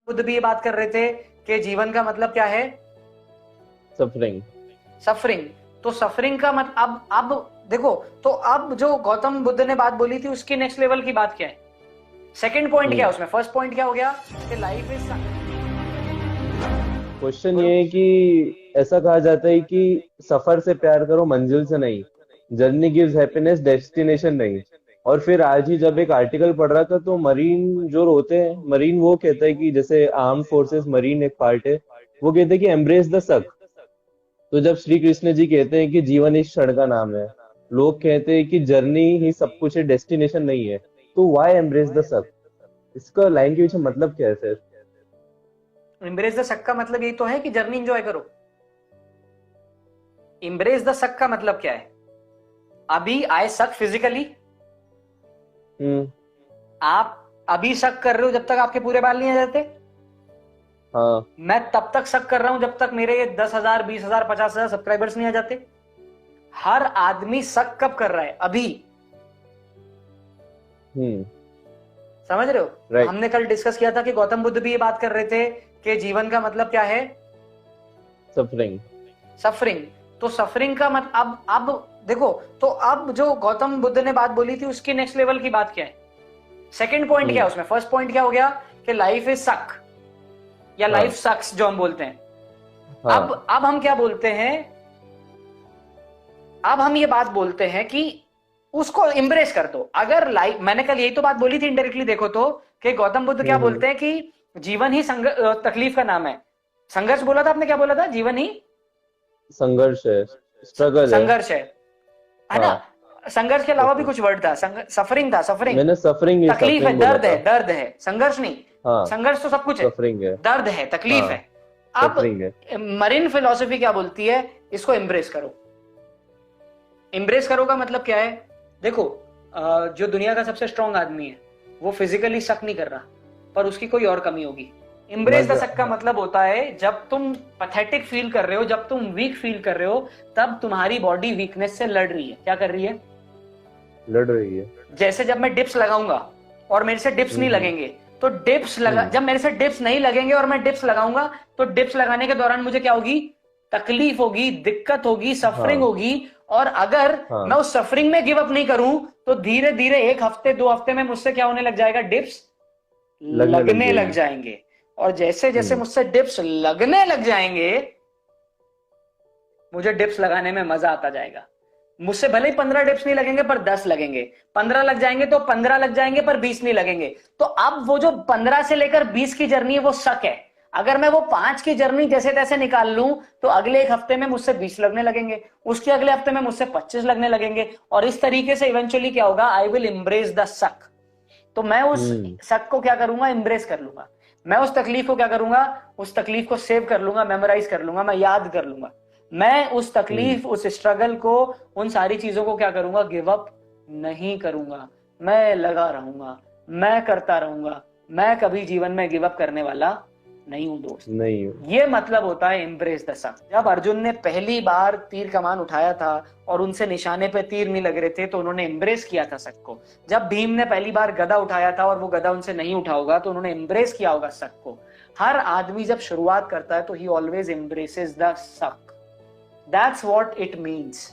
खुद भी ये बात कर रहे थे कि जीवन का मतलब क्या है? सफरिंग। सफरिंग। तो सफरिंग का मतलब अब देखो, तो अब जो गौतम बुद्ध ने बात बोली थी उसकी नेक्स्ट लेवल की बात क्या है? सेकंड पॉइंट क्या है उसमें? फर्स्ट पॉइंट क्या हो गया कि लाइफ इज। क्वेश्चन बोलो। ये है कि ऐसा कहा जाता है कि सफर से प्यार करो, मंजिल से नहीं। जर्नी गिव्स हैप्पीनेस, डेस्टिनेशन नहीं। और फिर आज ही जब एक आर्टिकल पढ़ रहा था तो मरीन जो होते हैं, मरीन वो कहता है कि जैसे आर्म फोर्सेस मरीन एक पार्ट है, वो कहते हैं कि एम्ब्रेस द सक। तो जब श्री कृष्ण जी कहते हैं कि जीवन इस क्षण का नाम है, लोग कहते हैं कि जर्नी ही सब कुछ है, डेस्टिनेशन नहीं है। तो व्हाई एम्ब्रेस द सक? इसका लाइन के पीछे मतलब क्या है सर? इम्ब्रेस द सक का मतलब यही तो है कि जर्नी एंजॉय करो। इम्ब्रेस द सक का मतलब क्या है? अभी आई सक फिजिकली। हम्म। आप अभी शक कर रहे हो जब तक आपके पूरे बाल नहीं आ जाते। हाँ। मैं तब तक शक कर रहा हूं जब तक मेरे 10,000 20,000 50,000 सब्सक्राइबर्स नहीं आ जाते। हर आदमी शक कब कर रहा है? अभी। हम्म। समझ रहे हो? राइट। हमने कल डिस्कस किया था कि गौतम बुद्ध भी ये बात कर रहे थे कि जीवन का मतलब क्या है? सफरिंग। सफरिंग। तो सफरिंग का मतलब अब देखो, तो अब जो गौतम बुद्ध ने बात बोली थी उसकी नेक्स्ट लेवल की बात क्या है? सेकंड पॉइंट क्या है उसमें? फर्स्ट पॉइंट क्या हो गया कि लाइफ इज सक या लाइफ हाँ। सक्स जो हम बोलते हैं। हाँ। अब हम क्या बोलते हैं? अब हम ये बात बोलते हैं कि उसको इंब्रेस कर दो। अगर लाइफ, मैंने कल यही तो बात बोली थी इनडायरेक्टली देखो तो, कि गौतम बुद्ध क्या हम्म। बोलते हैं कि जीवन ही तकलीफ का नाम है। संघर्ष बोला था आपने, क्या बोला था? जीवन ही संघर्ष है, स्ट्रगल है। संघर्ष है ना? हाँ। संघर्ष के अलावा भी सफरिंग। कुछ वर्ड था, सफरिंग था, सफरिंग। मैंने सफरिंग ही तकलीफ है, सफरिंग बोला दर्द है, था। दर्द है, संघर्ष नहीं। हाँ। संघर्ष तो सब कुछ है। सफरिंग है। दर्द है, तकलीफ हाँ। है। अब सफरिंग है। मरीन फिलॉसफी क्या बोलती है? इसको एम्ब्रेस करो। एम्ब्रेस करो का मतलब क्या है? देखो, जो दुनिया का सबसे स्ट्रांग आदमी है वो फिजिकली शक नहीं कर रहा, पर उसकी कोई और कमी होगी। एम्ब्रेस द शक का हाँ। मतलब होता है जब तुम पैथेटिक फील कर रहे हो, जब तुम वीक फील कर रहे हो, तब तुम्हारी बॉडी वीकनेस से लड़ रही है। क्या कर रही है? लड़ रही है। जैसे जब मैं डिप्स लगाऊंगा और मेरे से डिप्स नहीं हम्म। लगेंगे तो डिप्स लगा, हम्म। जब मेरे से डिप्स नहीं लगेंगे और मैं डिप्स लगाऊंगा तो डिप्स लगाने के दौरान मुझे क्या होगी? तकलीफ होगी, दिक्कत होगी, सफरिंग हाँ। होगी। और अगर मैं हाँ। उस सफरिंग में गिव अप नहीं करूं तो धीरे धीरे 1 हफ्ते 2 हफ्ते में मुझसे क्या होने लग जाएगा? डिप्स लगने लग लगने लग जाएगी। जाएंगे। और जैसे जैसे हम्म। मुझसे डिप्स लगने लग जाएंगे, मुझे डिप्स लगाने में मजा आता जाएगा। मुझसे भले ही 15 डिप्स नहीं लगेंगे पर 10 लगेंगे, 15 लग जाएंगे तो 15 लग जाएंगे पर 20 नहीं लगेंगे। तो अब वो जो 15 से लेकर 20 की जर्नी है वो शक है। अगर मैं वो 5 की जर्नी जैसे तैसे निकाल लूं तो अगले 1 हफ्ते में मुझसे 20 लगने लगेंगे, उसके अगले हफ्ते में मुझसे 25 लगने लगेंगे, और इस तरीके से इवेंचुअली क्या होगा? आई विल एम्ब्रेस द शक। तो मैं उस हम्म। शक को क्या करूंगा? एम्ब्रेस कर लूंगा। मैं उस तकलीफ को क्या करूंगा? उस तकलीफ को सेव कर लूंगा, मेमोराइज कर लूंगा, मैं याद कर लूंगा। मैं उस हम्म। तकलीफ, उस स्ट्रगल को, उन सारी चीजों को क्या करूंगा? गिव अप नहीं करूंगा। मैं लगा रहूंगा, मैं करता रहूंगा। मैं कभी जीवन में गिव अप करने वाला नहीं हूं दोस्त। नहीं। ये मतलब होता है एम्ब्रेस द सन। जब अर्जुन ने पहली बार तीर कमान उठाया था और उनसे निशाने पे तीर नहीं लग रहे थे तो उन्होंने एम्ब्रेस किया था शक को। जब भीम ने पहली बार गदा उठाया था और वो गदा उनसे नहीं उठा होगा तो उन्होंने एम्ब्रेस किया होगा शक को। हर आदमी जब शुरुआत करता है तो ही ऑलवेज एम्ब्रेसेस द शक। That's what it means.